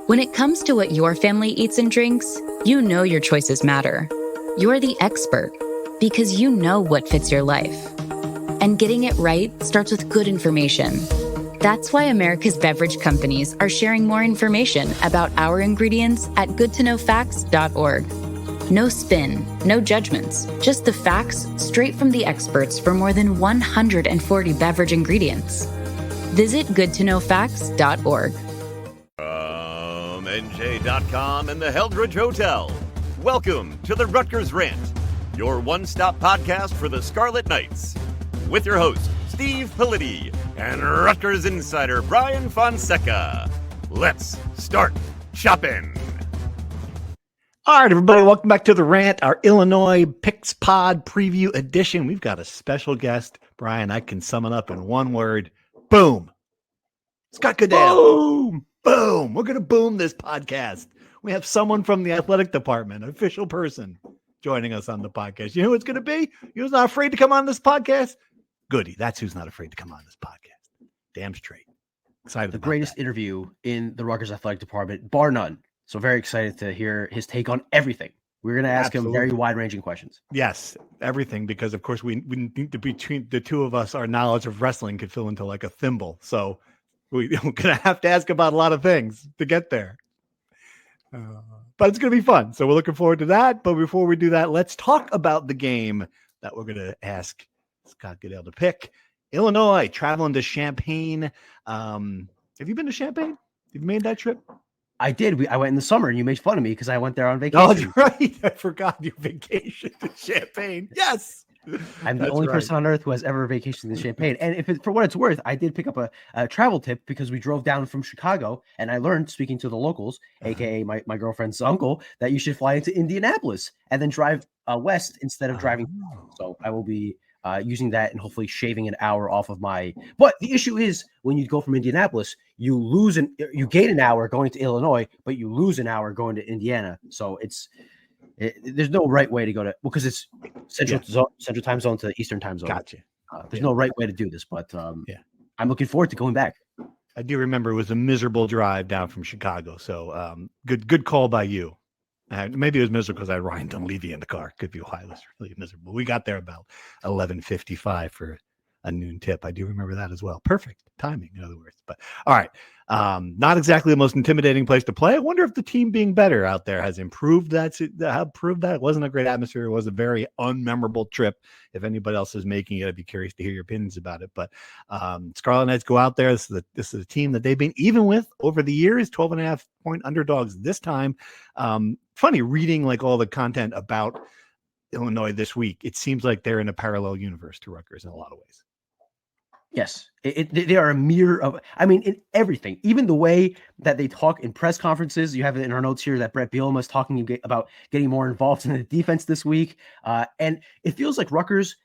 When it comes to what your family eats and drinks, you know your choices matter. You're the expert because you know what fits your life. And getting it right starts with good information. That's why America's beverage companies are sharing more information about our ingredients at goodtoknowfacts.org. No spin, no judgments, just the facts straight from the experts for more than 140 beverage ingredients. Visit goodtoknowfacts.org. From NJ.com and the Heldridge Hotel, welcome to the Rutgers Rant, your one-stop podcast for the Scarlet Knights. With your host, Steve Politi, and Rutgers insider Brian Fonseca. Let's start shopping. All right, everybody, welcome back to the Rant, our Illinois Picks Pod Preview Edition. We've got a special guest. Brian, I can sum it up in one word. Boom. Scott Goodale. Boom. Boom. We're going to boom this podcast. We have someone from the athletic department, an official person, joining us on the podcast. You know who it's going to be? You know who's not afraid to come on this podcast? Goody. That's who's not afraid to come on this podcast. Damn straight. Excited. The greatest interview in the Rutgers athletic department, bar none. So very excited to hear his take on everything. We're going to ask him very wide-ranging questions. Yes, everything, because, of course, we need to, between the two of us, our knowledge of wrestling could fill into like a thimble. So we're going to have to ask about a lot of things to get there. But it's going to be fun. So we're looking forward to that. But before we do that, let's talk about the game that we're going to ask Scott Goodale to pick. Illinois, traveling to Champaign. Have you been to Champaign? You've made that trip? I did. I went in the summer, and you made fun of me because I went there on vacation. Oh, that's right. I forgot your vacation to Champaign. Yes. I'm the only person on earth who has ever vacationed in Champaign. And for what it's worth, I did pick up a travel tip because we drove down from Chicago, and I learned, speaking to the locals, aka my girlfriend's uncle, that you should fly into Indianapolis and then drive west instead of driving. So I will be using that and hopefully shaving an hour off of my. But the issue is when you go from Indianapolis, you gain an hour going to Illinois, but you lose an hour going to Indiana. So there's no right way to go to, because it's central time zone to Eastern time zone. Gotcha. There's no right way to do this, but I'm looking forward to going back. I do remember it was a miserable drive down from Chicago. So good call by you. Maybe it was miserable because Ryan Dunleavy in the car. Could be why it was really miserable. We got there about 11:55 for a noon tip. I do remember that as well. Perfect timing, in other words. But all right, not exactly the most intimidating place to play. I wonder if the team being better out there has improved that. Proved that it wasn't a great atmosphere. It was a very unmemorable trip. If anybody else is making it, I'd be curious to hear your opinions about it. But Scarlet Knights go out there. This is a team that they've been even with over the years. 12.5-point underdogs this time. Funny reading like all the content about Illinois this week. It seems like they're in a parallel universe to Rutgers in a lot of ways. Yes, they are a mirror of, in everything, even the way that they talk in press conferences. You have it in our notes here that Brett Bielema is talking about getting more involved in the defense this week. And it feels like Rutgers,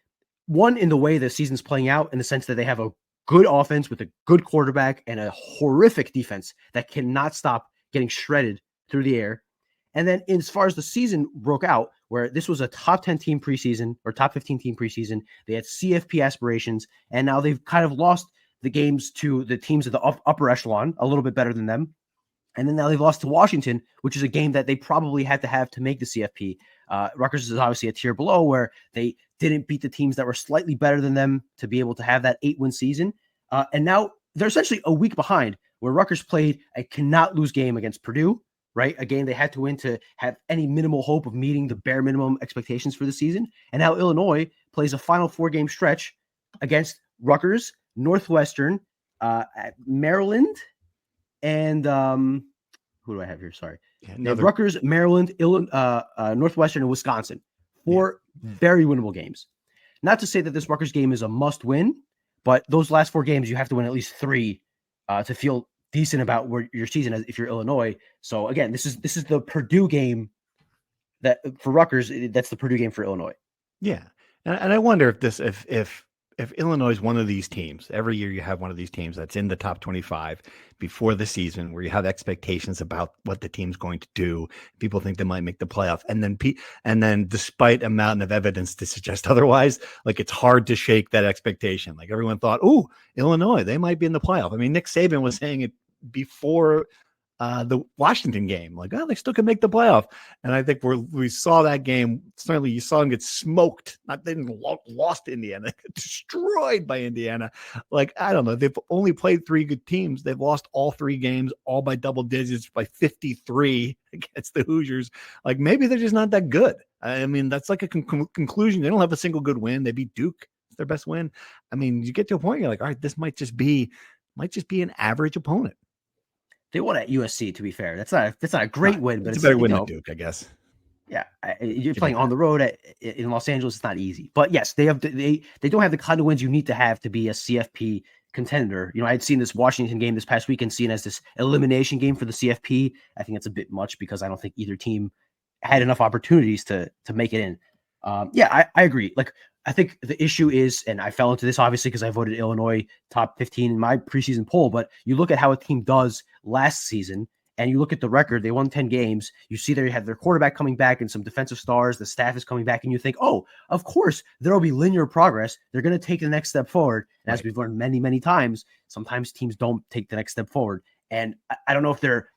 one, in the way the season's playing out, in the sense that they have a good offense with a good quarterback and a horrific defense that cannot stop getting shredded through the air. And then as far as the season broke out, where this was a top 10 team preseason or top 15 team preseason, they had CFP aspirations, and now they've kind of lost the games to the teams of the upper echelon, a little bit better than them. And then now they've lost to Washington, which is a game that they probably had to have to make the CFP. Rutgers is obviously a tier below, where they didn't beat the teams that were slightly better than them to be able to have that 8-win season. And now they're essentially a week behind, where Rutgers played a cannot lose game against Purdue. Right? A game they had to win to have any minimal hope of meeting the bare minimum expectations for the season. And now Illinois plays a final 4-game stretch against Rutgers, Northwestern, Maryland, and who do I have here? Sorry. Rutgers, Maryland, Northwestern, and Wisconsin. 4 very winnable games. Not to say that this Rutgers game is a must win, but those last 4 games, you have to win at least 3 to feel decent about where your season is if you're Illinois. So again, this is the Purdue game that for Rutgers, that's the Purdue game for Illinois. Yeah. And I wonder if Illinois is one of these teams, every year you have one of these teams that's in the top 25 before the season, where you have expectations about what the team's going to do. People think they might make the playoff. And then despite a mountain of evidence to suggest otherwise, like it's hard to shake that expectation. Like everyone thought, Illinois, they might be in the playoff. I mean, Nick Saban was saying it before the Washington game. Like, oh, they still can make the playoff. And I think we saw that game. Certainly, you saw them get smoked. They didn't lost to Indiana, they got destroyed by Indiana. Like, I don't know. They've only played 3 good teams. They've lost all 3 games, all by double digits, by 53 against the Hoosiers. Like, maybe they're just not that good. I mean, that's like a conclusion. They don't have a single good win. They beat Duke. It's their best win. I mean, you get to a point, you're like, all right, this might just be an average opponent. They won at USC, to be fair. That's not a great win, but it's a better win than Duke, I guess. Yeah, you're playing on the road in Los Angeles. It's not easy, but yes, they don't have the kind of wins you need to have to be a CFP contender. You know, I had seen this Washington game this past weekend seen as this elimination game for the CFP. I think it's a bit much because I don't think either team had enough opportunities to make it in. I agree. Like, I think the issue is, and I fell into this obviously because I voted Illinois top 15 in my preseason poll, but you look at how a team does last season and you look at the record, they won 10 games. You see they had their quarterback coming back and some defensive stars. The staff is coming back and you think, oh, of course, there will be linear progress. They're going to take the next step forward. And as we've learned many, many times, sometimes teams don't take the next step forward. And I don't know if they're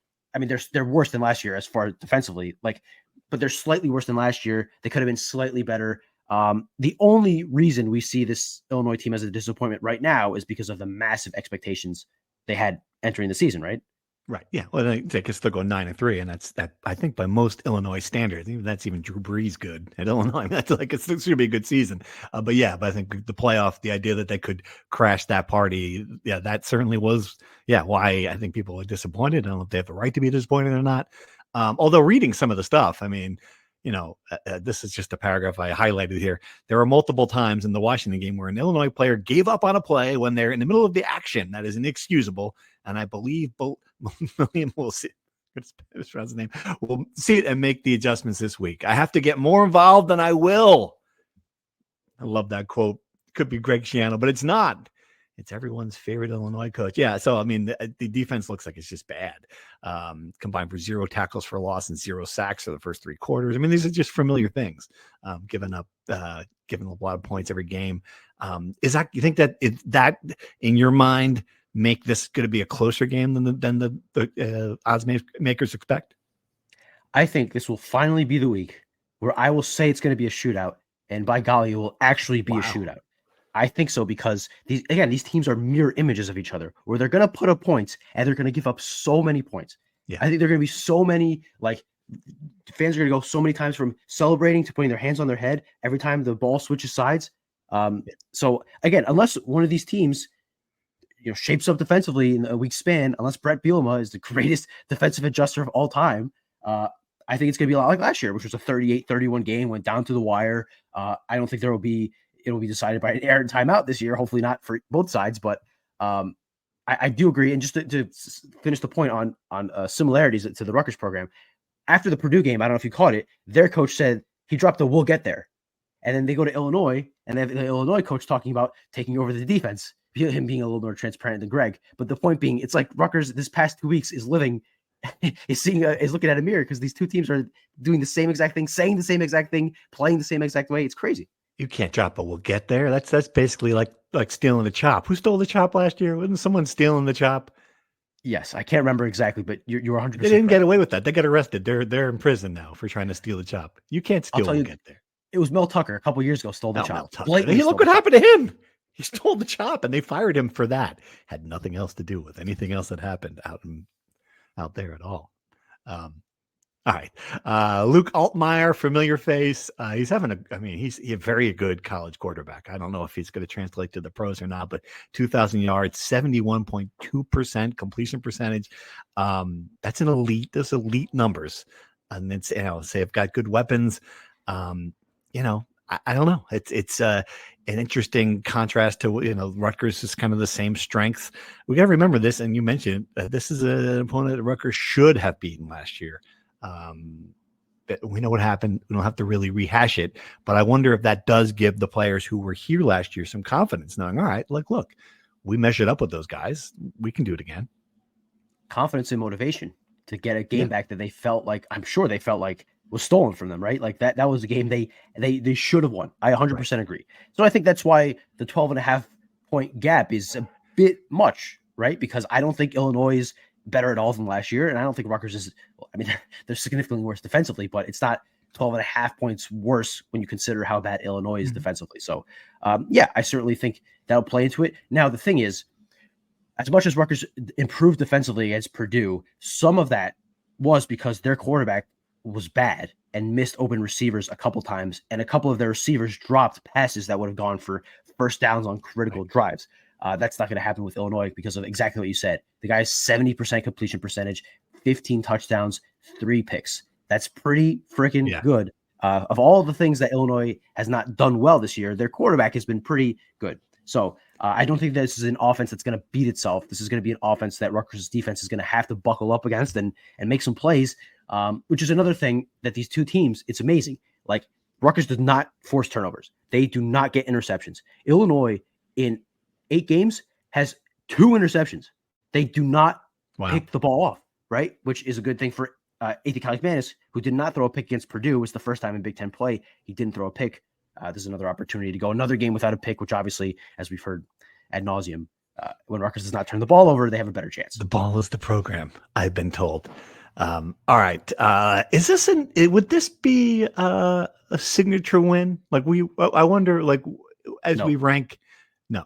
worse than last year as far as defensively, but they're slightly worse than last year. They could have been slightly better. The only reason we see this Illinois team as a disappointment right now is because of the massive expectations they had entering the season, right? Right. Yeah. Well, they could still go 9-3, and that's that. I think by most Illinois standards, that's even Drew Brees good at Illinois. That's like it's going to be a good season. But I think the playoff, the idea that they could crash that party, that certainly was why I think people are disappointed. I don't know if they have the right to be disappointed or not. Although reading some of the stuff, I mean, this is just a paragraph I highlighted here. There were multiple times in the Washington game where an Illinois player gave up on a play when they're in the middle of the action. That is inexcusable. And I believe William will see. His name. We'll see it and make the adjustments this week. I have to get more involved than I will. I love that quote. Could be Greg Schiano, but it's not. It's everyone's favorite Illinois coach. Yeah. So, I mean, the defense looks like it's just bad. Combined for 0 tackles for loss and 0 sacks for the first 3 quarters. I mean, these are just familiar things. Giving a lot of points every game. You think that in your mind make this going to be a closer game than the odds makers expect? I think this will finally be the week where I will say it's going to be a shootout, and by golly, it will actually be a shootout. I think so because these teams are mirror images of each other where they're going to put up points and they're going to give up so many points. Yeah. I think there are going to be so many, fans are going to go so many times from celebrating to putting their hands on their head every time the ball switches sides. So again, unless one of these teams, shapes up defensively in a week span, unless Brett Bielema is the greatest defensive adjuster of all time, I think it's going to be a lot like last year, which was a 38-31 game, went down to the wire. I don't think it'll be decided by an error timeout this year. Hopefully not for both sides, but I do agree. And just to finish the point on similarities to the Rutgers program, after the Purdue game, I don't know if you caught it, their coach said he dropped a "we'll get there," and then they go to Illinois and they have the Illinois coach talking about taking over the defense, him being a little more transparent than Greg. But the point being, it's like Rutgers this past 2 weeks is looking at a mirror because these two teams are doing the same exact thing, saying the same exact thing, playing the same exact way. It's crazy. You can't drop a "we'll get there." That's basically like stealing the chop. Who stole the chop last year? Wasn't someone stealing the chop? Yes, I can't remember exactly, but you're 100%. They didn't get away with that. They got arrested. They're in prison now for trying to steal the chop. You can't steal "we'll get there." It was Mel Tucker a couple years ago stole the chop. Hey, look what happened to him. He stole the chop, and they fired him for that. Had nothing else to do with anything else that happened out there at all. All right. Luke Altmaier, familiar face. He's a very good college quarterback. I don't know if he's going to translate to the pros or not, but 2,000 yards, 71.2% completion percentage. That's those elite numbers. And it's, they've got good weapons. I don't know. It's an interesting contrast to, Rutgers is kind of the same strength. We got to remember this. And you mentioned this is an opponent that Rutgers should have beaten last year. We know what happened. We don't have to really rehash it, but I wonder if that does give the players who were here last year some confidence, knowing, all right, look, we measured up with those guys. We can do it again. Confidence and motivation to get a game back that they felt like, I'm sure they felt like was stolen from them, right? Like that was a game they should have won. I 100% agree. So I think that's why the 12.5 point gap is a bit much, right? Because I don't think Illinois better at all than last year. And I don't think Rutgers is, I mean, they're significantly worse defensively, but it's not 12.5 points worse when you consider how bad Illinois is defensively. So, yeah, I certainly think that'll play into it. Now, the thing is, as much as Rutgers improved defensively against Purdue, some of that was because their quarterback was bad and missed open receivers a couple times, and a couple of their receivers dropped passes that would have gone for first downs on critical drives. That's not going to happen with Illinois because of exactly what you said. The guy's 70% completion percentage, 15 touchdowns, 3 picks. That's pretty freaking good. Of all the things that Illinois has not done well this year, their quarterback has been pretty good. So I don't think this is an offense that's going to beat itself. This is going to be an offense that Rutgers' defense is going to have to buckle up against and make some plays, which is another thing that these two teams, it's amazing. Like, Rutgers does not force turnovers. They do not get interceptions. Illinois, in 8 games, has 2 interceptions. They do not pick the ball off, right? Which is a good thing for A.T. Kalikmanis, who did not throw a pick against Purdue. It was the first time in Big Ten play he didn't throw a pick. This is another opportunity to go another game without a pick, which obviously, as we've heard ad nauseum, when Rutgers does not turn the ball over, they have a better chance. The ball is the program, I've been told. All right. Is this would this be a signature win? Like, I wonder, like, as we rank, no,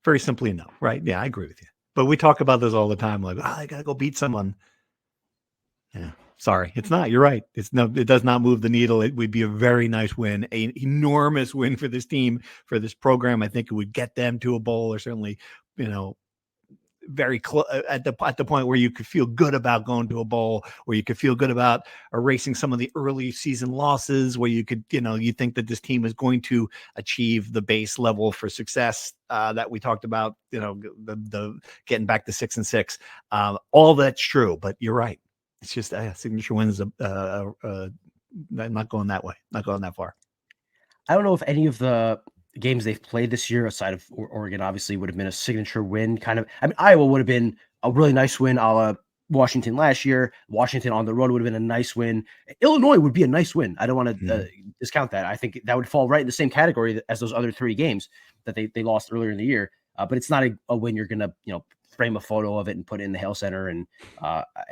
very simply no, right? Yeah, I agree with you. But we talk about this all the time. Like, I got to go beat someone. Yeah. Sorry, it's not. You're right. It does not move the needle. It would be a very nice win, an enormous win for this team, for this program. I think it would get them to a bowl, or certainly, very close at the point where you could feel good about going to a bowl, where you could feel good about erasing some of the early season losses, where you could, you think that this team is going to achieve the base level for success that we talked about. The getting back to 6-6. All that's true, but you're right. It's just signature wins. Not going that way. Not going that far. I don't know if any of the games they've played this year, aside of Oregon, obviously would have been a signature win. Kind of. I mean, Iowa would have been a really nice win, a la Washington last year. Washington on the road would have been a nice win. Illinois would be a nice win. I don't want to discount that. I think that would fall right in the same category as those other 3 games that they lost earlier in the year. But it's not a win you're gonna frame a photo of it and put it in the Hale Center and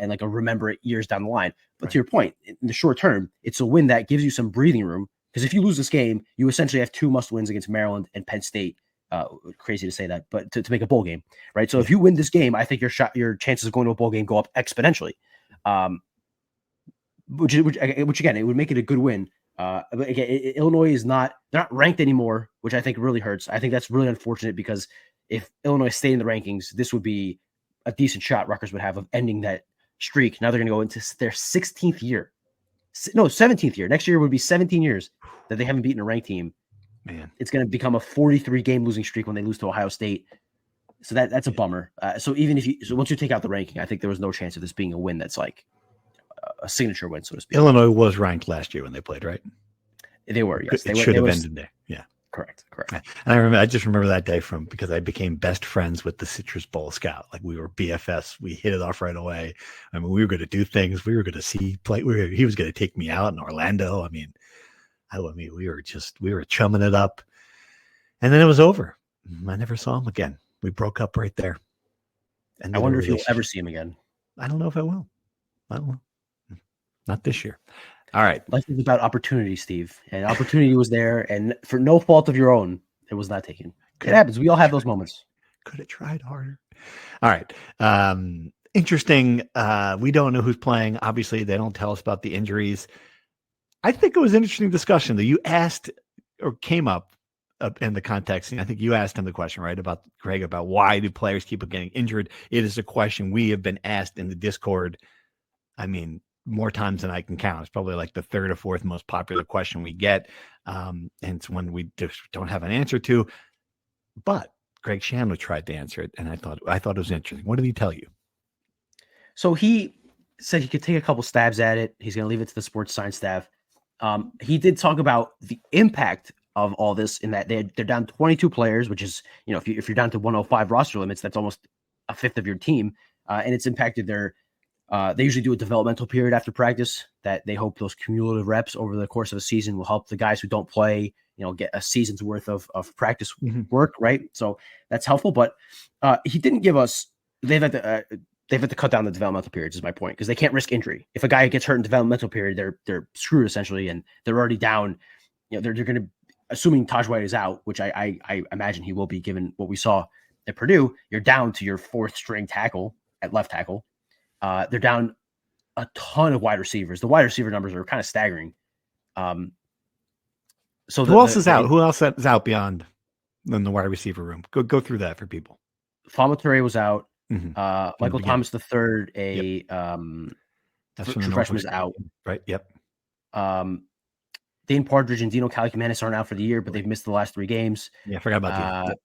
like remember it years down the line. But to your point, in the short term, it's a win that gives you some breathing room, because if you lose this game, you essentially have 2 must wins against Maryland and Penn State. Crazy to say that, but to make a bowl game, right? So if you win this game, I think your chances of going to a bowl game go up exponentially. Which again, it would make it a good win. But again, Illinois they're not ranked anymore, which I think really hurts. I think that's really unfortunate, because if Illinois stayed in the rankings, this would be a decent shot Rutgers would have of ending that streak. Now they're going to go into their 16th year. No, 17th year. Next year would be 17 years that they haven't beaten a ranked team. Man, it's going to become a 43-game losing streak when they lose to Ohio State. So that's a bummer. So once you take out the ranking, I think there was no chance of this being a win that's like a signature win, so to speak. Illinois was ranked last year when they played, right? They were, yes. It should have ended there. Yeah. Correct. And I just remember that day because I became best friends with the Citrus Bowl scout. Like, we were BFFs. We hit it off right away. I mean, we were going to do things. We were going to see play. He was going to take me out in Orlando. I mean, we were chumming it up, and then it was over. I never saw him again. We broke up right there. And I wonder if you'll ever see him again. I don't know if I will. I don't know. Not this year. All right. Life is about opportunity, Steve. And opportunity was there, and for no fault of your own, it was not taken. It happens. We all have those moments. Could have tried harder. All right. Interesting. We don't know who's playing. Obviously, they don't tell us about the injuries. I think it was an interesting discussion that you asked, or came up in the context. And I think you asked him the question, right, about Greg, about why do players keep getting injured? It is a question we have been asked in the Discord. I mean, more times than I can count. It's probably like the 3rd or 4th most popular question we get. And it's one we just don't have an answer to. But Greg Shanley tried to answer it, and I thought it was interesting. What did he tell you? So he said he could take a couple stabs at it. He's going to leave it to the sports science staff. He did talk about the impact of all this, in that they're down 22 players, which is, if you're down to 105 roster limits, that's almost a fifth of your team. And it's impacted their they usually do a developmental period after practice that they hope those cumulative reps over the course of a season will help the guys who don't play, get a season's worth of practice work, right? So that's helpful. But he didn't give us, they've had they've had to cut down the developmental periods is my point, because they can't risk injury. If a guy gets hurt in developmental period, they're screwed essentially, and they're already down. They're going to, assuming Taj White is out, which I imagine he will be given what we saw at Purdue, you're down to your fourth string tackle at left tackle. They're down a ton of wide receivers. The wide receiver numbers are kind of staggering. So who else is out? Who else is out beyond than the wide receiver room? Go through that for people. Fama-Toure was out. Mm-hmm. Michael Thomas III, That's true freshman, is out. Right. Yep. Dane Partridge and Dino Calcamenis aren't out for the year, but they've missed the last 3 games. Yeah, I forgot about that.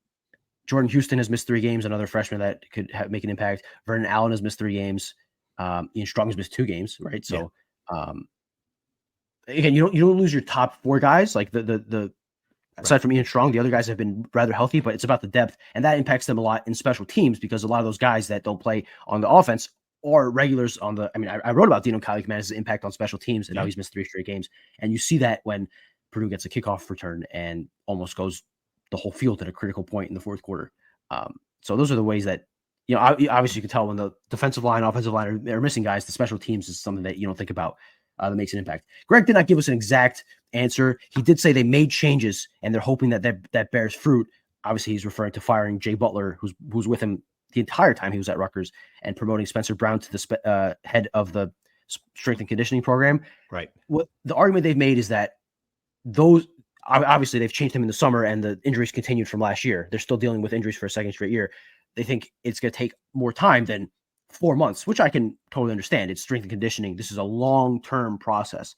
Jordan Houston has missed 3 games, another freshman that could make an impact. Vernon Allen has missed 3 games. Ian Strong has missed 2 games, right? So, again, you don't lose your top 4 guys. Like the aside from Ian Strong, the other guys have been rather healthy, but it's about the depth, and that impacts them a lot in special teams, because a lot of those guys that don't play on the offense are regulars on the. I mean, I wrote about Dino Calcamenis' impact on special teams, and now he's missed 3 straight games, and you see that when Purdue gets a kickoff return and almost goes the whole field at a critical point in the fourth quarter. So those are the ways that, obviously you can tell when the defensive line, offensive line are missing guys. The special teams is something that you don't think about that makes an impact. Greg did not give us an exact answer. He did say they made changes and they're hoping that bears fruit. Obviously, he's referring to firing Jay Butler, who's with him the entire time he was at Rutgers, and promoting Spencer Brown to the head of the strength and conditioning program. Right. What the argument they've made is that those, obviously they've changed him in the summer and the injuries continued from last year. They're still dealing with injuries for a second straight year. They think it's going to take more time than 4 months, which I can totally understand. It's strength and conditioning. This is a long-term process.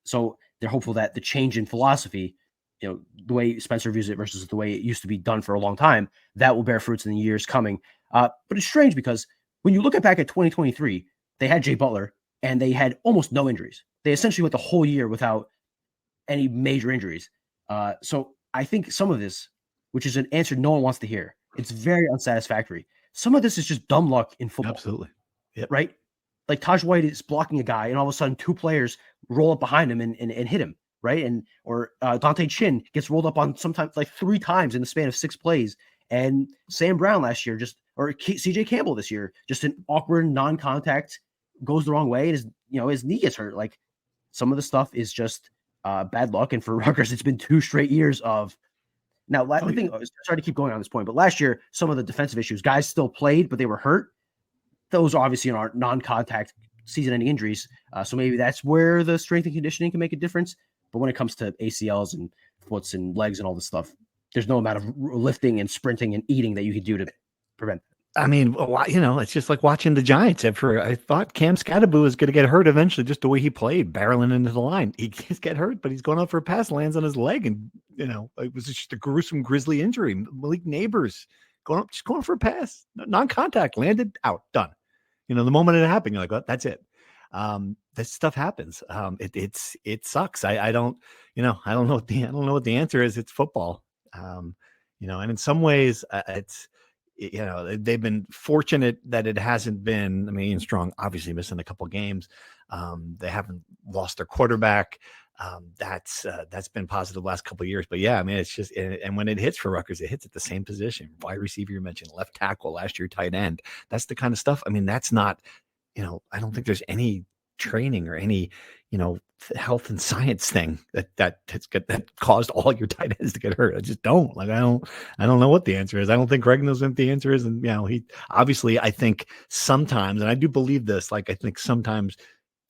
So they're hopeful that the change in philosophy, the way Spencer views it versus the way it used to be done for a long time, that will bear fruits in the years coming. But it's strange because when you look back at 2023, they had Jay Butler and they had almost no injuries. They essentially went the whole year without any major injuries. So I think some of this, which is an answer no one wants to hear, it's very unsatisfactory. Some of this is just dumb luck in football. Absolutely. Yep. Right? Like Taj White is blocking a guy and all of a sudden 2 players roll up behind him and hit him. Right. Or Dante Chin gets rolled up on sometimes like 3 times in the span of 6 plays. And Sam Brown last year or CJ Campbell this year, just an awkward non-contact, goes the wrong way. And his knee gets hurt. Like, some of the stuff is just bad luck. And for Rutgers, it's been 2 straight years of. Now, the thing, sorry to keep going on this point, but last year, some of the defensive issues, guys still played, but they were hurt. Those obviously are non-contact season-ending injuries. So maybe that's where the strength and conditioning can make a difference. But when it comes to ACLs and foots and legs and all this stuff, there's no amount of lifting and sprinting and eating that you could do to prevent that. I mean, it's just like watching the Giants. I thought Cam Scatterbo was going to get hurt eventually, just the way he played, barreling into the line. He just get hurt, but he's going up for a pass, lands on his leg, and it was just a gruesome, grisly injury. Malik Neighbors going for a pass, non-contact, landed out, done. The moment it happened, you're like, well, that's it. This stuff happens. It sucks. I don't know what the answer is. It's football. And in some ways, it's. They've been fortunate that it hasn't been. I mean, Ian Strong obviously missing a couple games. They haven't lost their quarterback. That's been positive the last couple of years. But yeah, I mean, it's just, and when it hits for Rutgers, it hits at the same position. Wide receiver, you mentioned, left tackle, last year tight end. That's the kind of stuff. I mean, that's not. I don't think there's any training or any health and science thing that caused all your tight ends to get hurt. I just don't. Like, I don't know what the answer is. I don't think Greg knows what the answer is. And he obviously, I think sometimes, and I do believe this, like, I think sometimes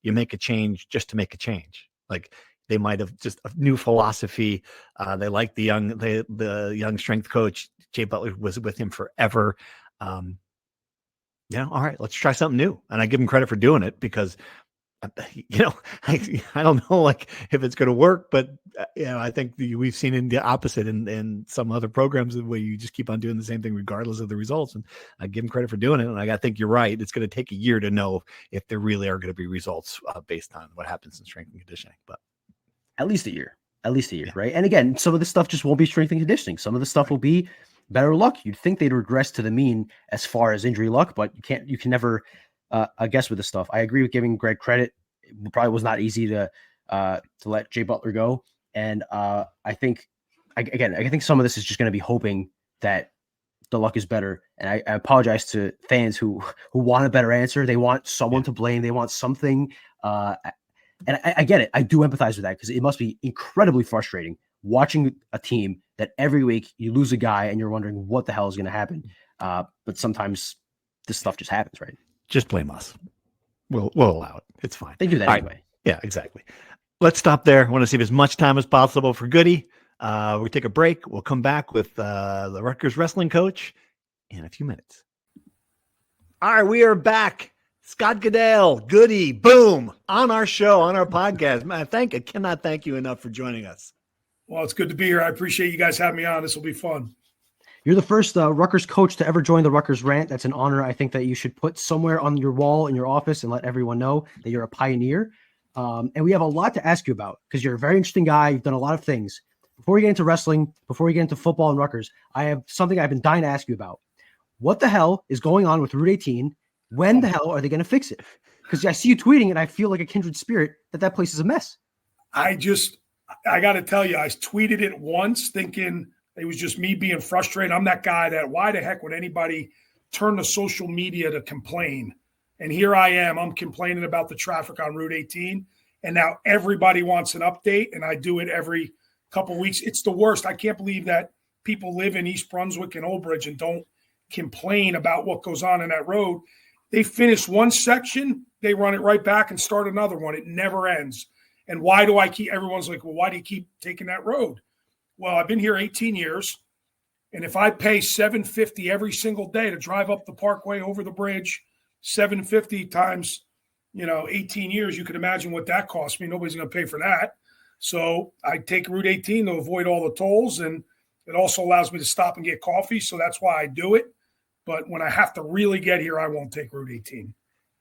you make a change just to make a change. Like, they might have just a new philosophy. They like the young strength coach. Jay Butler was with him forever. All right, let's try something new. And I give him credit for doing it, because I don't know, like, if it's going to work, but I think we've seen in the opposite in some other programs where you just keep on doing the same thing regardless of the results. And I give him credit for doing it. And I think you're right. It's going to take a year to know if there really are going to be results based on what happens in strength and conditioning. But at least a year, yeah. Right? And again, some of this stuff just won't be strength and conditioning. Some of the stuff will be better luck. You'd think they'd regress to the mean as far as injury luck, but you can never guess with this stuff. I agree with giving Greg credit. It probably was not easy to let Jay Butler go. And I think some of this is just going to be hoping that the luck is better. And I apologize to fans who want a better answer. They want someone to blame. They want something. And I get it. I do empathize with that because it must be incredibly frustrating watching a team that every week you lose a guy and you're wondering what the hell is going to happen. But sometimes this stuff just happens, right? Just blame us. We'll allow it. It's fine. They do that anyway. Right. Yeah, exactly. Let's stop there. I want to save as much time as possible for Goody. We take a break. We'll come back with the Rutgers wrestling coach in a few minutes. All right, we are back. Scott Goodale, Goody, boom, on our show, on our podcast. Man, I cannot thank you enough for joining us. Well, it's good to be here. I appreciate you guys having me on. This will be fun. You're the first Rutgers coach to ever join the Rutgers Rant. That's an honor. I think that you should put somewhere on your wall in your office and let everyone know that you're a pioneer. And we have a lot to ask you about because you're a very interesting guy. You've done a lot of things. Before we get into wrestling, before we get into football and Rutgers, I have something I've been dying to ask you about. What the hell is going on with Route 18? When the hell are they going to fix it? Because I see you tweeting and I feel like a kindred spirit that place is a mess. I got to tell you, I tweeted it once thinking it was just me being frustrated. I'm that guy that why the heck would anybody turn to social media to complain? And here I am. I'm complaining about the traffic on Route 18. And now everybody wants an update. And I do it every couple of weeks. It's the worst. I can't believe that people live in East Brunswick and Old Bridge and don't complain about what goes on in that road. They finish one section, they run it right back and start another one. It never ends. And why do I keep – everyone's like, well, why do you keep taking that road? Well, I've been here 18 years, and if I pay $750 every single day to drive up the Parkway over the bridge, $750 times, 18 years, you can imagine what that costs me. Nobody's going to pay for that. So I take Route 18 to avoid all the tolls, and it also allows me to stop and get coffee, so that's why I do it. But when I have to really get here, I won't take Route 18.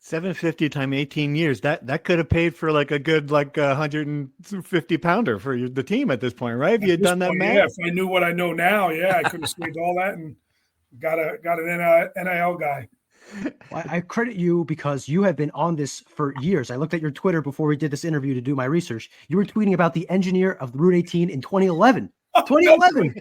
$750 times 18 years. That could have paid for like a good 150 pounder for the team at this point, right? If you had done that math. Yeah, if I knew what I know now, I could have saved all that and got an NIL guy. I credit you because you have been on this for years. I looked at your Twitter before we did this interview to do my research. You were tweeting about the engineer of Route 18 in 2011. 2011.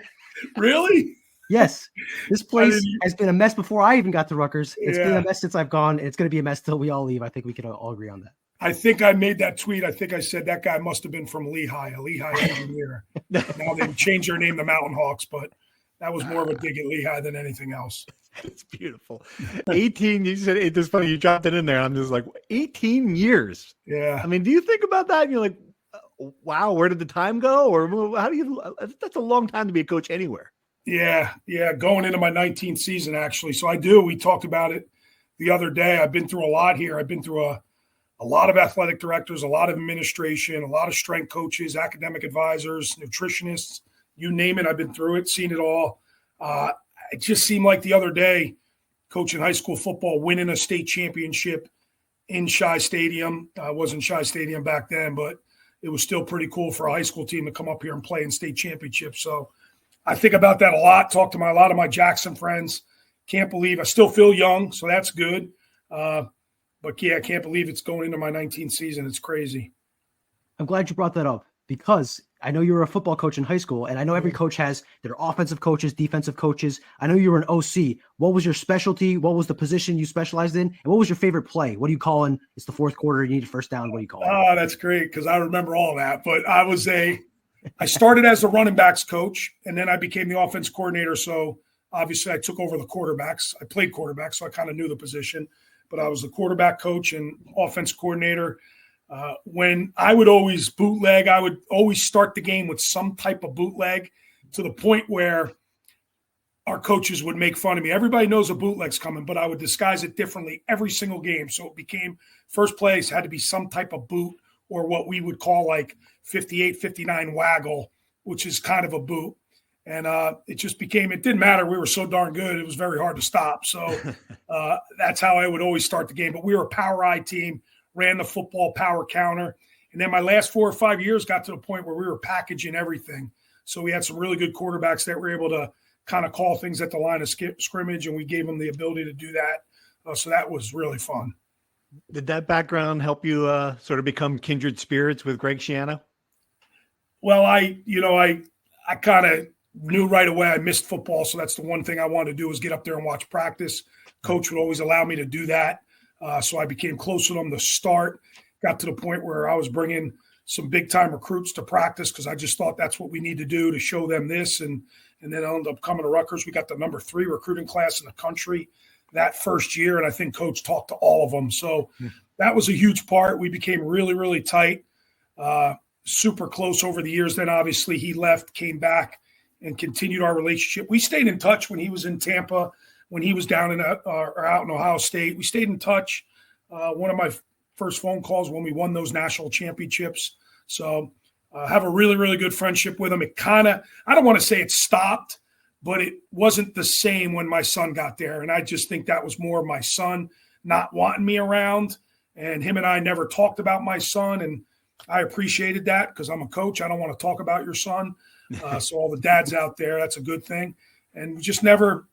Really? Yes. This place has been a mess before I even got to Rutgers. It's been a mess since I've gone. It's going to be a mess till we all leave. I think we can all agree on that. I think I made that tweet. I think I said that guy must have been from Lehigh, a Lehigh engineer. Now they've changed their name to Mountain Hawks, but that was more of a dig at Lehigh than anything else. It's beautiful. 18, you said it's funny. You dropped it in there. I'm just like, 18 years. Yeah. I mean, do you think about that? And you're like, wow, where did the time go? Or how do you, that's a long time to be a coach anywhere. Yeah. Going into my 19th season, actually. So I do. We talked about it the other day. I've been through a lot here. I've been through a lot of athletic directors, a lot of administration, a lot of strength coaches, academic advisors, nutritionists, you name it. I've been through it, seen it all. It just seemed like the other day, coaching high school football, winning a state championship in Shai Stadium. I wasn't Shai Stadium back then, but it was still pretty cool for a high school team to come up here and play in state championships. So I think about that a lot, talk to a lot of my Jackson friends. Can't believe I still feel young, so that's good. But I can't believe it's going into my 19th season. It's crazy. I'm glad you brought that up because I know you were a football coach in high school, and I know every coach has their offensive coaches, defensive coaches. I know you were an OC. What was your specialty? What was the position you specialized in? And what was your favorite play? What do you call in? It's the fourth quarter. You need a first down. What do you call it? Oh, that's great because I remember all that. But I started as a running backs coach, and then I became the offense coordinator. So obviously I took over the quarterbacks. I played quarterback, so I kind of knew the position. But I was the quarterback coach and offense coordinator. When I would always bootleg, I would always start the game with some type of bootleg to the point where our coaches would make fun of me. Everybody knows a bootleg's coming, but I would disguise it differently every single game. So it became first place had to be some type of boot or what we would call like 58, 59 waggle, which is kind of a boot. And it just became, it didn't matter. We were so darn good. It was very hard to stop. So that's how I would always start the game. But we were a power I team, ran the football power counter. And then my last 4 or 5 years got to the point where we were packaging everything. So we had some really good quarterbacks that were able to kind of call things at the line of scrimmage, and we gave them the ability to do that. So that was really fun. Did that background help you sort of become kindred spirits with Greg Schiano? Well, I kind of knew right away I missed football. So that's the one thing I wanted to do was get up there and watch practice. Coach would always allow me to do that. So I became close with him to start. Got to the point where I was bringing some big-time recruits to practice because I just thought that's what we need to do to show them this. And then I ended up coming to Rutgers. We got the number 3 recruiting class in the country that first year, and I think Coach talked to all of them. So that was a huge part. We became really, really tight, super close over the years. Then obviously he left, came back, and continued our relationship. We stayed in touch when he was in Tampa, when he was down in or out in Ohio State. We stayed in touch. One of my first phone calls when we won those national championships. So have a really, really good friendship with him. It kind of, I don't want to say it stopped, but it wasn't the same when my son got there. And I just think that was more of my son not wanting me around. And him and I never talked about my son. And I appreciated that because I'm a coach. I don't want to talk about your son. So all the dads out there, that's a good thing. And we just never,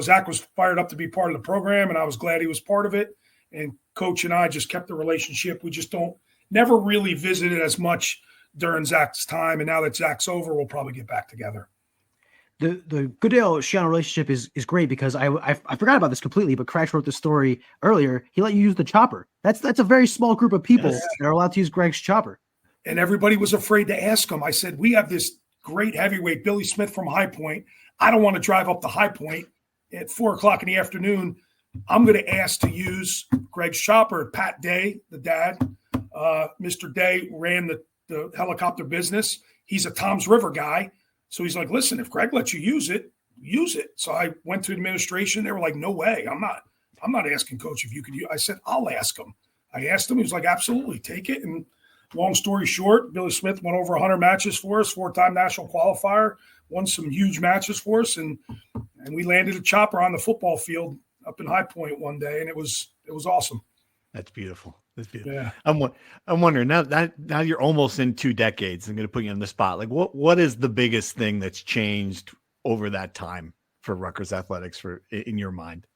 Zach was fired up to be part of the program, and I was glad he was part of it. And Coach and I just kept the relationship. We just never really visited as much during Zach's time. And now that Zach's over, we'll probably get back together. The Goodale-Shiano relationship is great because I forgot about this completely, but Crash wrote the story earlier. He let you use the chopper. That's a very small group of people that are allowed to use Greg's chopper. And everybody was afraid to ask him. I said, we have this great heavyweight, Billy Smith from High Point. I don't want to drive up to High Point at 4:00 in the afternoon. I'm going to ask to use Greg's chopper. Pat Day, the dad, Mr. Day ran the helicopter business. He's a Toms River guy. So he's like, listen, if Greg lets you use it, use it. So I went to administration. They were like, no way. I'm not asking Coach if you could use. I said, I'll ask him. I asked him. He was like, absolutely, take it. And long story short, Billy Smith went over 100 matches for us, 4-time national qualifier, won some huge matches for us. And we landed a chopper on the football field up in High Point one day. And it was awesome. That's beautiful. That's beautiful. Yeah. I'm wondering now you're almost in 2 decades. I'm going to put you on the spot. Like what is the biggest thing that's changed over that time for Rutgers athletics in your mind?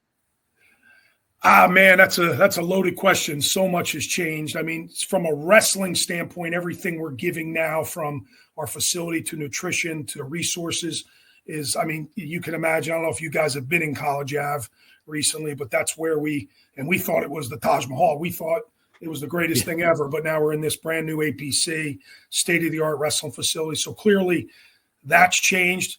Man, that's a loaded question. So much has changed. I mean, from a wrestling standpoint, everything we're giving now, from our facility to nutrition to the resources, is, I mean, you can imagine. I don't know if you guys have been in College Ave recently, but that's where we thought it was the Taj Mahal. We thought it was the greatest thing ever, but now we're in this brand new APC, state-of-the-art wrestling facility. So clearly that's changed.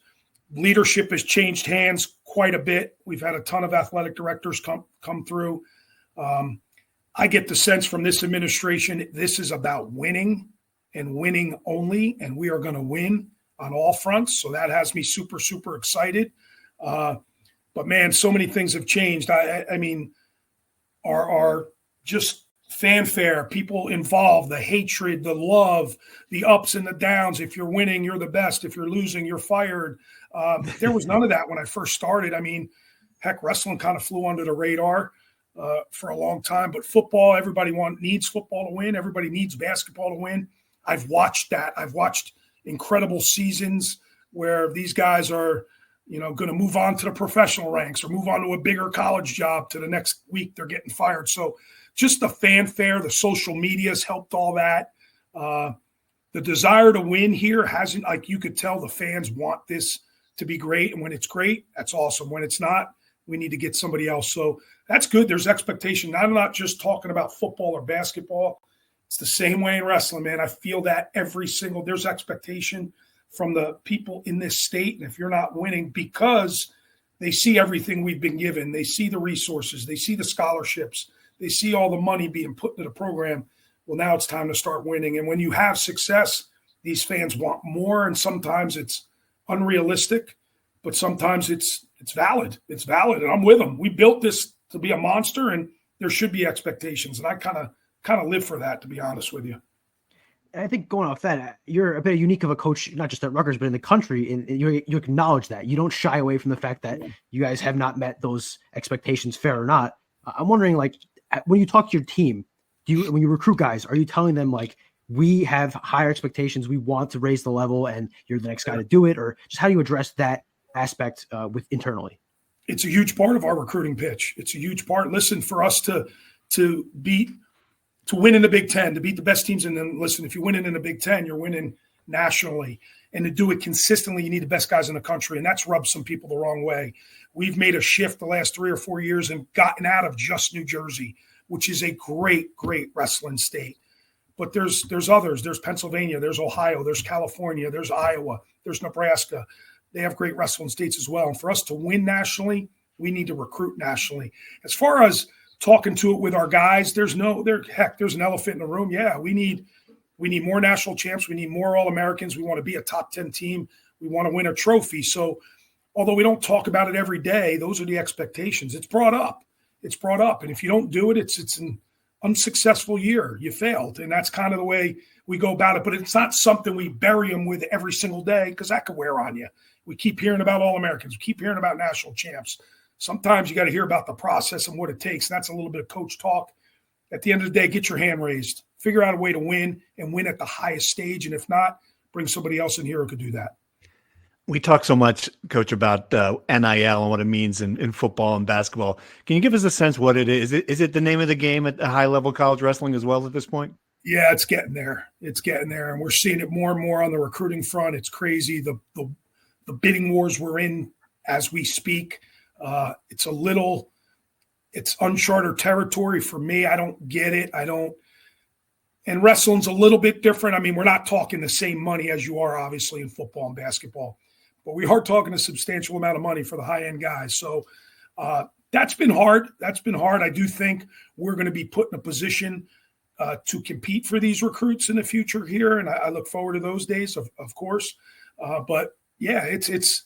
Leadership has changed hands quite a bit. We've had a ton of athletic directors come through. I get the sense from this administration, this is about winning and winning only, and we are going to win on all fronts. So that has me super, super excited. But man, so many things have changed. I mean, our just fanfare, people involved, the hatred, the love, the ups and the downs. If you're winning, you're the best. If you're losing, you're fired. There was none of that when I first started. I mean, heck, wrestling kind of flew under the radar for a long time. But football, everybody needs football to win. Everybody needs basketball to win. I've watched that. I've watched incredible seasons where these guys are, going to move on to the professional ranks or move on to a bigger college job. To the next week, they're getting fired. So just the fanfare, the social media has helped all that. The desire to win here hasn't, like you could tell the fans want this to be great. And when it's great, that's awesome. When it's not, we need to get somebody else. So that's good. There's expectation. I'm not just talking about football or basketball. It's the same way in wrestling, man. I feel that there's expectation from the people in this state. And if you're not winning, because they see everything we've been given, they see the resources, they see the scholarships, they see all the money being put into the program. Well, now it's time to start winning. And when you have success, these fans want more. And sometimes it's unrealistic, but sometimes it's valid. It's valid. And I'm with them. We built this to be a monster, and there should be expectations. And I kind of live for that, to be honest with you. And I think going off that, you're a bit unique of a coach, not just at Rutgers, but in the country. And you acknowledge that. You don't shy away from the fact that you guys have not met those expectations, fair or not. I'm wondering, like, when you talk to your team, when you recruit guys, are you telling them, like, we have higher expectations, we want to raise the level, and you're the next guy to do it? Or just how do you address that aspect with internally? It's a huge part of our recruiting pitch. It's a huge part. Listen, for us to win in the Big Ten, to beat the best teams. And then listen, if you're winning in the Big Ten, you're winning nationally. And to do it consistently, you need the best guys in the country. And that's rubbed some people the wrong way. We've made a shift the last 3 or 4 years and gotten out of just New Jersey, which is a great, great wrestling state. But there's others. There's Pennsylvania. There's Ohio. There's California. There's Iowa. There's Nebraska. They have great wrestling states as well. And for us to win nationally, we need to recruit nationally. As far as talking to it with our guys, there's an elephant in the room. Yeah, we need more national champs. We need more All-Americans. We want to be a top 10 team. We want to win a trophy. So although we don't talk about it every day, those are the expectations. It's brought up. And if you don't do it, it's an unsuccessful year. You failed. And that's kind of the way we go about it. But it's not something we bury them with every single day because that could wear on you. We keep hearing about All-Americans. We keep hearing about national champs. Sometimes you got to hear about the process and what it takes. That's a little bit of coach talk. At the end of the day, get your hand raised. Figure out a way to win and win at the highest stage. And if not, bring somebody else in here who could do that. We talk so much, Coach, about NIL and what it means in football and basketball. Can you give us a sense what it is? Is it the name of the game at a high-level college wrestling as well at this point? Yeah, it's getting there. And we're seeing it more and more on the recruiting front. It's crazy. The bidding wars we're in as we speak. It's uncharted territory for me. I don't get it. And wrestling's a little bit different. I mean, we're not talking the same money as you are obviously in football and basketball, but we are talking a substantial amount of money for the high-end guys. So that's been hard. I do think we're going to be put in a position to compete for these recruits in the future here. And I look forward to those days, of course. But yeah, it's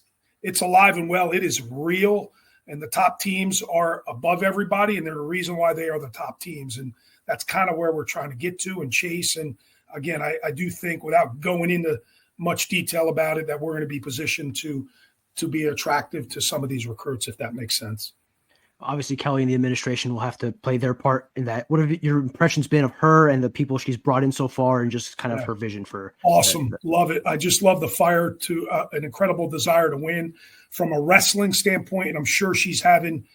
alive and well. It is real. And the top teams are above everybody, and they're the reason why they are the top teams. And that's kind of where we're trying to get to and chase. And again, I do think, without going into much detail about it, that we're going to be positioned to be attractive to some of these recruits, if that makes sense. Obviously, Kelly and the administration will have to play their part in that. What have your impressions been of her and the people she's brought in so far, and just kind of her vision for? Awesome. Love it. I just love the fire to an incredible desire to win from a wrestling standpoint. And I'm sure she's having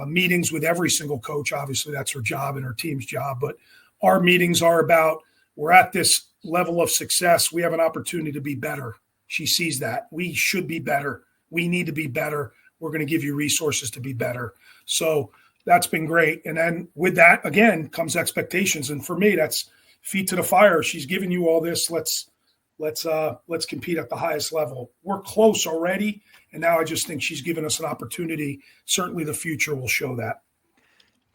meetings with every single coach. Obviously, that's her job and her team's job. But our meetings are about, we're at this level of success. We have an opportunity to be better. She sees that. We should be better. We need to be better. We're going to give you resources to be better. So that's been great. And then with that, again, comes expectations. And for me, that's feet to the fire. She's giving you all this. Let's compete at the highest level. We're close already. And now I just think she's given us an opportunity. Certainly the future will show that.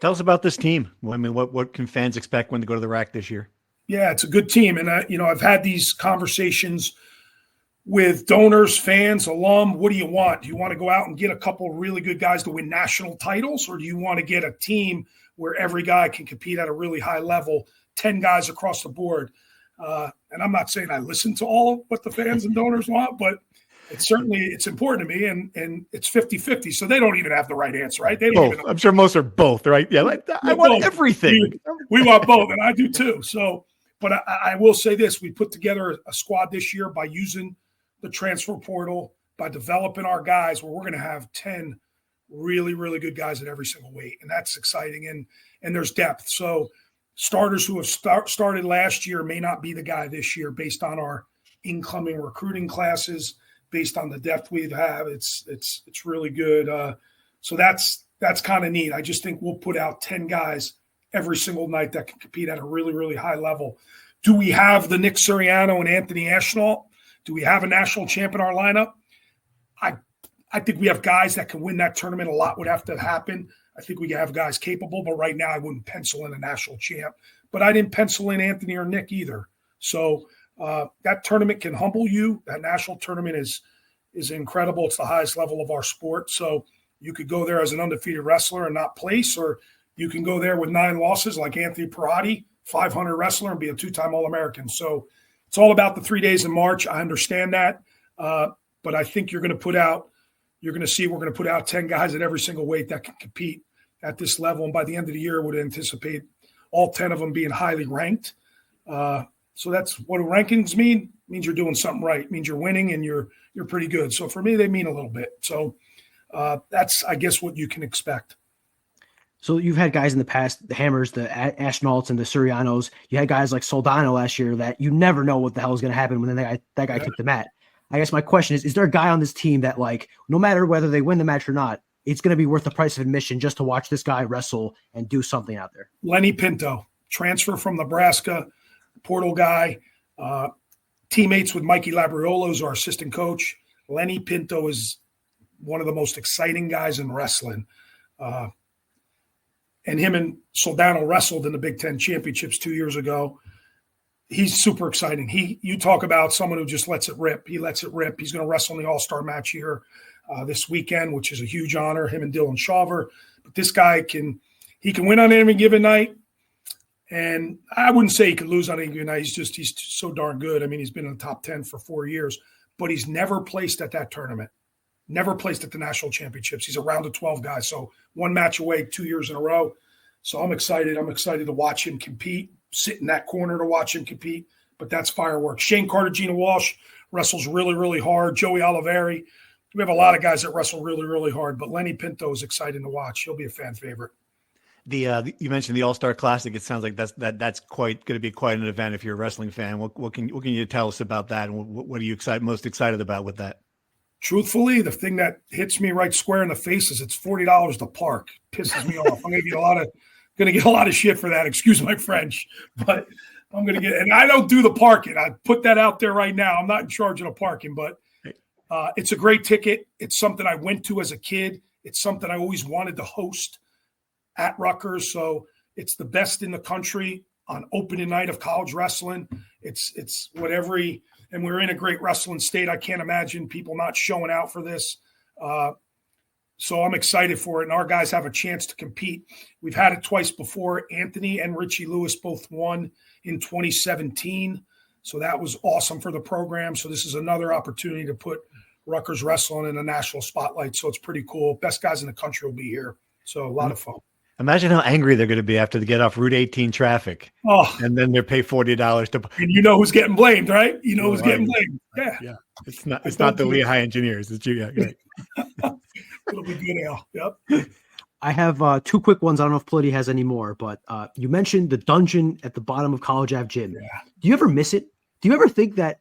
Tell us about this team. I mean, what can fans expect when they go to the RAC this year? Yeah, it's a good team. And I've had these conversations with donors, fans, alum. What do you want? Do you want to go out and get a couple of really good guys to win national titles? Or do you want to get a team where every guy can compete at a really high level, 10 guys across the board? And I'm not saying I listen to all of what the fans and donors want, but it's important to me, and it's 50-50. So they don't even have the right answer, right? They don't both. I'm sure most are both, right? Yeah, I want both. Everything. We want both, and I do too. So, but I will say this: we put together a squad this year by using the transfer portal, by developing our guys, where we're going to have 10 really, really good guys at every single weight. And that's exciting. And there's depth. So starters who have started last year may not be the guy this year based on our incoming recruiting classes, based on the depth we have. It's really good. So that's kind of neat. I just think we'll put out 10 guys every single night that can compete at a really, really high level. Do we have the Nick Suriano and Anthony Ashnault? Do we have a national champ in our lineup? I think we have guys that can win that tournament. A lot would have to happen. I think we have guys capable, but right now I wouldn't pencil in a national champ. But I didn't pencil in Anthony or Nick either. So that tournament can humble you. That national tournament is incredible. It's the highest level of our sport. So you could go there as an undefeated wrestler and not place, or you can go there with 9 losses like Anthony Perotti, 500 wrestler, and be a 2-time All-American. So it's all about the 3 days in March. I understand that. But I think we're going to put out 10 guys at every single weight that can compete at this level. And by the end of the year, would anticipate all 10 of them being highly ranked. So that's what do rankings mean? It means you're doing something right. It means you're winning and you're pretty good. So for me, they mean a little bit. So that's, I guess, what you can expect. So you've had guys in the past, the Hammers, the Ashnaults, and the Surianos. You had guys like Soldano last year that you never know what the hell is going to happen when that guy took the mat. I guess my question is there a guy on this team that, like, no matter whether they win the match or not, it's going to be worth the price of admission just to watch this guy wrestle and do something out there? Lenny Pinto, transfer from Nebraska, portal guy, teammates with Mikey Labriolo as our assistant coach. Lenny Pinto is one of the most exciting guys in wrestling. And him and Soldano wrestled in the Big Ten championships 2 years ago. He's super exciting. You talk about someone who just lets it rip. He lets it rip. He's going to wrestle in the All-Star match here this weekend, which is a huge honor, him and Dylan Shaver. But this guy can win on any given night. And I wouldn't say he could lose on any given night. He's so darn good. I mean, he's been in the top 10 for 4 years, but he's never placed at that tournament. Never placed at the national championships. He's a round of 12 guy. So one match away 2 years in a row. So I'm excited. I'm excited to watch him compete, sit in that corner to watch him compete. But that's fireworks. Shane Carter, Gina Walsh wrestles really, really hard. Joey Oliveri. We have a lot of guys that wrestle really, really hard. But Lenny Pinto is exciting to watch. He'll be a fan favorite. You mentioned the All-Star Classic. It sounds like that's going to be quite an event if you're a wrestling fan. What can you tell us about that? And what are you most excited about with that? Truthfully, the thing that hits me right square in the face is it's $40 to park. Pisses me off. I'm going to get a lot of shit for that. Excuse my French, but I'm going to get. And I don't do the parking. I put that out there right now. I'm not in charge of the parking, but it's a great ticket. It's something I went to as a kid. It's something I always wanted to host at Rutgers. So it's the best in the country on opening night of college wrestling. It's what and we're in a great wrestling state. I can't imagine people not showing out for this. So I'm excited for it. And our guys have a chance to compete. We've had it twice before. Anthony and Richie Lewis both won in 2017. So that was awesome for the program. So this is another opportunity to put Rutgers wrestling in a national spotlight. So it's pretty cool. Best guys in the country will be here. So a lot of fun. Imagine how angry they're going to be after they get off Route 18 traffic. Oh, and then they pay $40 to. And you know who's getting blamed, right? You know who's getting blamed. Yeah. It's not the Lehigh Engineers. It's you. Yeah, right. It'll be Goodale. Yep. I have 2 quick ones. I don't know if Politi has any more, but you mentioned the dungeon at the bottom of College Ave Gym. Yeah. Do you ever miss it? Do you ever think that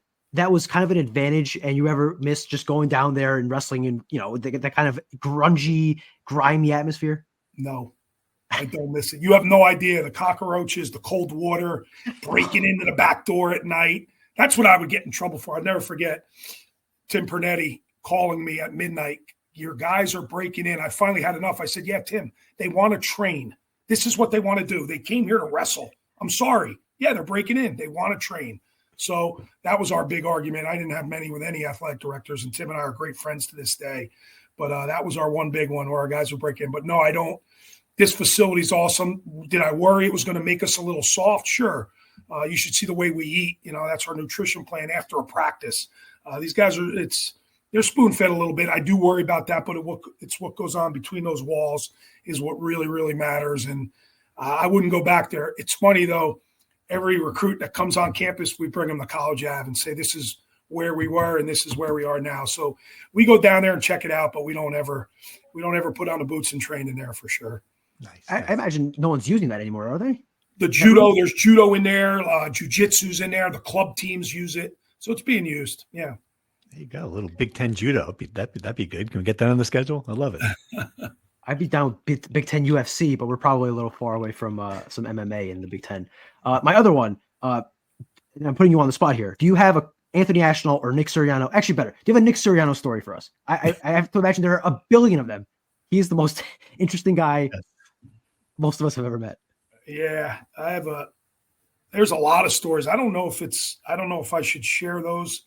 was kind of an advantage, and you ever miss just going down there and wrestling in, that kind of grungy, grimy atmosphere? No. I don't miss it. You have no idea. The cockroaches, the cold water, breaking into the back door at night. That's what I would get in trouble for. I'll never forget Tim Pernetti calling me at midnight. Your guys are breaking in. I finally had enough. I said, yeah, Tim, they want to train. This is what they want to do. They came here to wrestle. I'm sorry. Yeah, they're breaking in. They want to train. So that was our big argument. I didn't have many with any athletic directors, and Tim and I are great friends to this day. But that was our one big one where our guys would break in. But no, I don't. This facility is awesome. Did I worry it was going to make us a little soft? Sure. You should see the way we eat. That's our nutrition plan after a practice. These guys they're spoon-fed a little bit. I do worry about that, but it's what goes on between those walls is what really, really matters. And I wouldn't go back there. It's funny, though. Every recruit that comes on campus, we bring them to College Ave and say, this is where we were and this is where we are now. So we go down there and check it out, but we don't ever put on the boots and train in there for sure. Nice. I imagine no one's using that anymore, are they? The judo, there's judo in there. Jiu-jitsu's in there. The club teams use it. So it's being used. Yeah. There you go. A little Big Ten judo. That'd be good. Can we get that on the schedule? I love it. I'd be down with Big Ten UFC, but we're probably a little far away from some MMA in the Big Ten. My other one, and I'm putting you on the spot here. Do you have a Anthony Ashnell or Nick Suriano? Actually, better. Do you have a Nick Suriano story for us? I have to imagine there are a billion of them. He's the most interesting guy most of us have ever met. Yeah, there's a lot of stories. I don't know if I should share those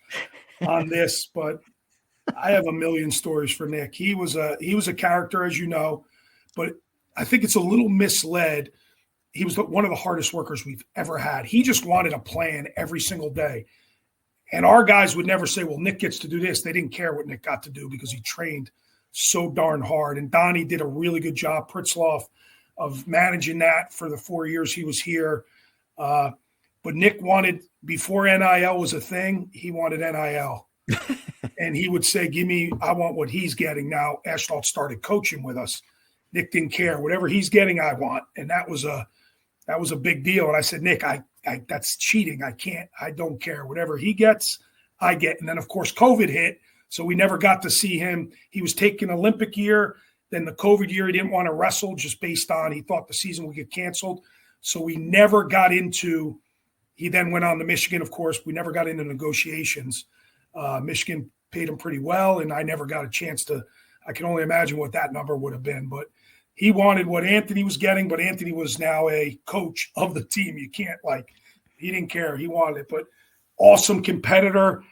on this, but I have a million stories for Nick. He was a character, as you know, but I think it's a little misled. He was one of the hardest workers we've ever had. He just wanted a plan every single day. And our guys would never say, well, Nick gets to do this. They didn't care what Nick got to do because he trained so darn hard. And Donnie did a really good job, Pritzloff, of managing that for the 4 years he was here. But Nick wanted, before NIL was a thing, he wanted NIL. And he would say, I want what he's getting. Now, Ashnell started coaching with us. Nick didn't care. Whatever he's getting, I want. And that was a big deal. And I said, Nick, that's cheating. I don't care. Whatever he gets, I get. And then, of course, COVID hit, so we never got to see him. He was taking Olympic year. Then the COVID year, he didn't want to wrestle just based on he thought the season would get canceled. So we never got into – he then went on to Michigan, of course. We never got into negotiations. Michigan paid him pretty well, and I never got a chance to – I can only imagine what that number would have been. But he wanted what Anthony was getting, but Anthony was now a coach of the team. You can't he didn't care. He wanted it. But awesome competitor,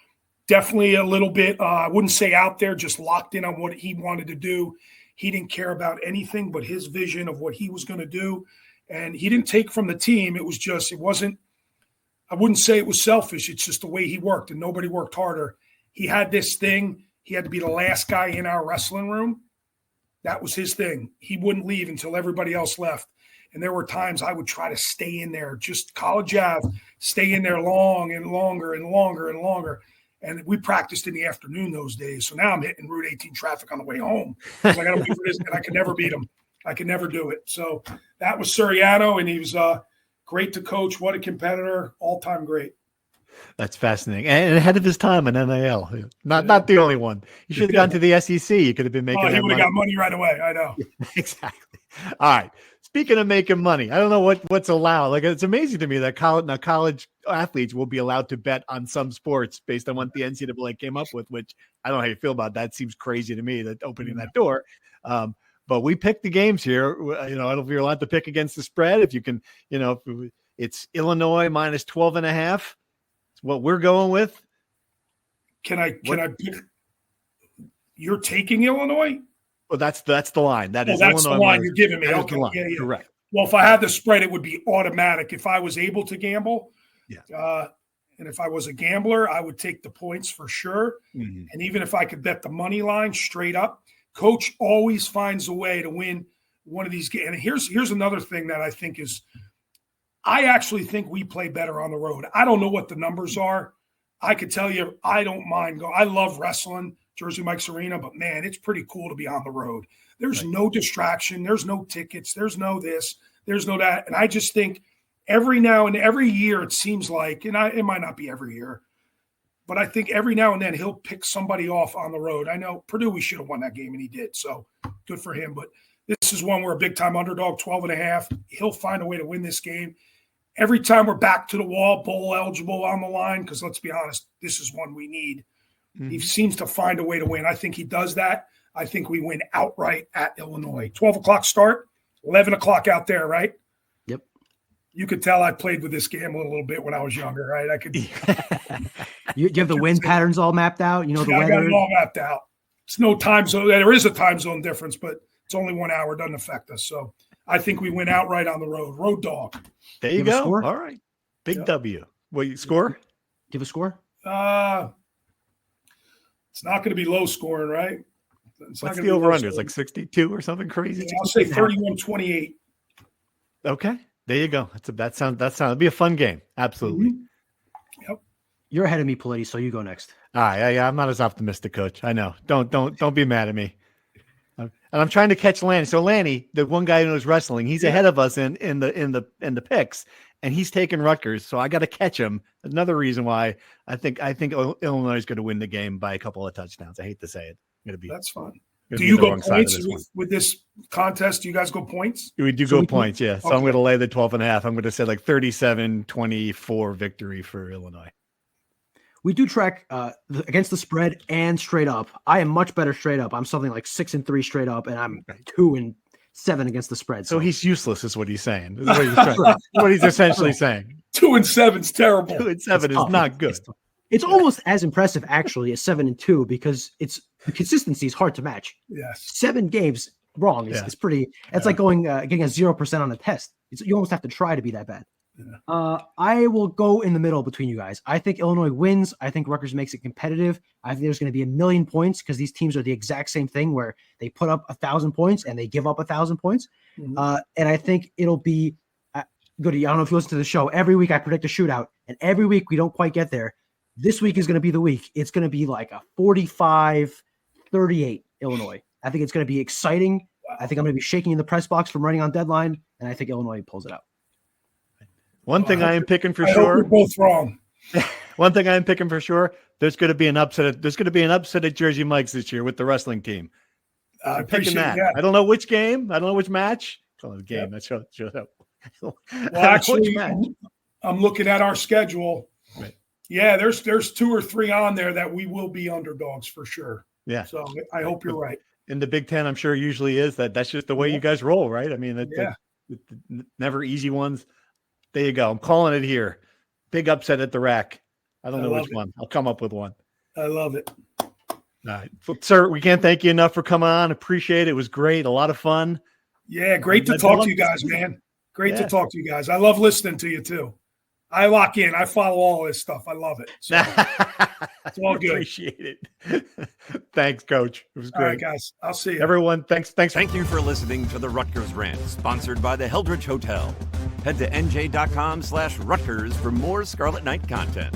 definitely a little bit, I wouldn't say out there, just locked in on what he wanted to do. He didn't care about anything but his vision of what he was going to do. And he didn't take from the team. It wasn't, I wouldn't say it was selfish. It's just the way he worked, and nobody worked harder. He had this thing. He had to be the last guy in our wrestling room. That was his thing. He wouldn't leave until everybody else left. And there were times I would try to stay in there, just College Ave, stay in there long and longer and longer and longer. And we practiced in the afternoon those days. So now I'm hitting Route 18 traffic on the way home because I got to wait for this, and I could never beat him. I could never do it. So that was Suriano, and he was great to coach. What a competitor, all-time great. That's fascinating. And ahead of his time in NIL. Not the only one. You should have gone to the SEC. You could have been making he would have money. got money right away. I know. Exactly. All right. Speaking of making money, I don't know what's allowed. Like, it's amazing to me that college athletes will be allowed to bet on some sports based on what the NCAA came up with, which I don't know how you feel about that. Seems crazy to me that opening that door. But we pick the games here. I don't know if you're allowed to pick against the spread. If you can, it's Illinois minus 12.5. It's what we're going with. Can I pick? You're taking Illinois? Well, that's the line. That's Illinois the line you're giving me. Okay. Yeah. Correct. Well, if I had the spread, it would be automatic. If I was able to gamble, and if I was a gambler, I would take the points for sure. Mm-hmm. And even if I could bet the money line straight up, Coach always finds a way to win one of these games. And here's another thing that I think is, I actually think we play better on the road. I don't know what the numbers are. I could tell you, I don't mind going. I love wrestling, Jersey Mike's Arena, but man, it's pretty cool to be on the road. There's no distraction. There's no tickets. There's no this. There's no that. And I just think every now and every year, it seems like, and it might not be every year, but I think every now and then he'll pick somebody off on the road. I know Purdue, we should have won that game, and he did. So good for him. But this is one where a big-time underdog, 12.5. He'll find a way to win this game. Every time we're back to the wall, bowl eligible on the line, because let's be honest, this is one we need. Mm-hmm. He seems to find a way to win. I think he does that. I think we win outright at Illinois. 12 o'clock start, 11 o'clock out there, right? Yep. You could tell I played with this game a little bit when I was younger, right? I could. You have the wind patterns all mapped out? The weather? I got it all mapped out. It's no time zone. There is a time zone difference, but it's only 1 hour. It doesn't affect us. So I think we win outright on the road. Road dog. There you go. All right. Big W. What you score? Give a score? It's not going to be low scoring, right? What's the over-under? It's like 62 or something crazy? Yeah, I'll say 31-28. Okay. There you go. That sounds it'd be a fun game. Absolutely. Mm-hmm. Yep. You're ahead of me, Politi, so you go next. All right. Yeah, I'm not as optimistic, Coach. I know. Don't be mad at me. And I'm trying to catch Lanny. So Lanny, the one guy who knows wrestling, he's ahead of us in the picks, and he's taking Rutgers. So I got to catch him. Another reason why I think Illinois is going to win the game by a couple of touchdowns. I hate to say it. That's fun. Do you go points with this contest? Do you guys go points? We do go points, yeah. So okay. I'm going to lay the 12.5. I'm going to say like 37-24 victory for Illinois. We do track against the spread and straight up. I am much better straight up. I'm something like 6-3 straight up, and I'm 2-7 against the spread. So he's useless, is what he's saying. Is what he's essentially saying. 2-7 is terrible. 2-7 is not good. It's almost as impressive, actually, as 7-2 because the consistency is hard to match. Yes, 7 games wrong is pretty. It's like getting a 0% on a test. You almost have to try to be that bad. Yeah. I will go in the middle between you guys. I think Illinois wins. I think Rutgers makes it competitive. I think there's going to be 1,000,000 points because these teams are the exact same thing where they put up 1,000 points and they give up 1,000 points. Mm-hmm. And I think it'll be Goody. I don't know if you listen to the show. Every week I predict a shootout, and every week we don't quite get there. This week is going to be the week. It's going to be like a 45-38 Illinois. I think it's going to be exciting. Wow. I think I'm going to be shaking in the press box from running on deadline, and I think Illinois pulls it out. One thing I am picking for sure. We're both wrong. One thing I'm picking for sure, there's going to be an upset at Jersey Mike's this year with the wrestling team. I I'm picking appreciate that. that. I don't know which game. I don't know which match. Oh, the game. Yep. That shows up. Well, actually, I'm looking at our schedule. Right. Yeah, there's 2 or 3 on there that we will be underdogs for sure. Yeah. So I hope you're right. In the Big Ten, I'm sure usually is that's just the way you guys roll, right? I mean, never easy ones. There you go. I'm calling it here. Big upset at the rack. I don't know which one. I'll come up with one. I love it. All right. Well, sir, we can't thank you enough for coming on. Appreciate it. It was great. A lot of fun. Yeah, great to talk to you guys, man. Great to talk to you guys. I love listening to you too. I lock in. I follow all this stuff. I love it. So, it's all good. Appreciate it. Thanks, Coach. It was great. All right, guys. I'll see you. Everyone, thanks. Thank you for listening to the Rutgers Rant, sponsored by the Heldridge Hotel. Head to NJ.com/Rutgers for more Scarlet Knight content.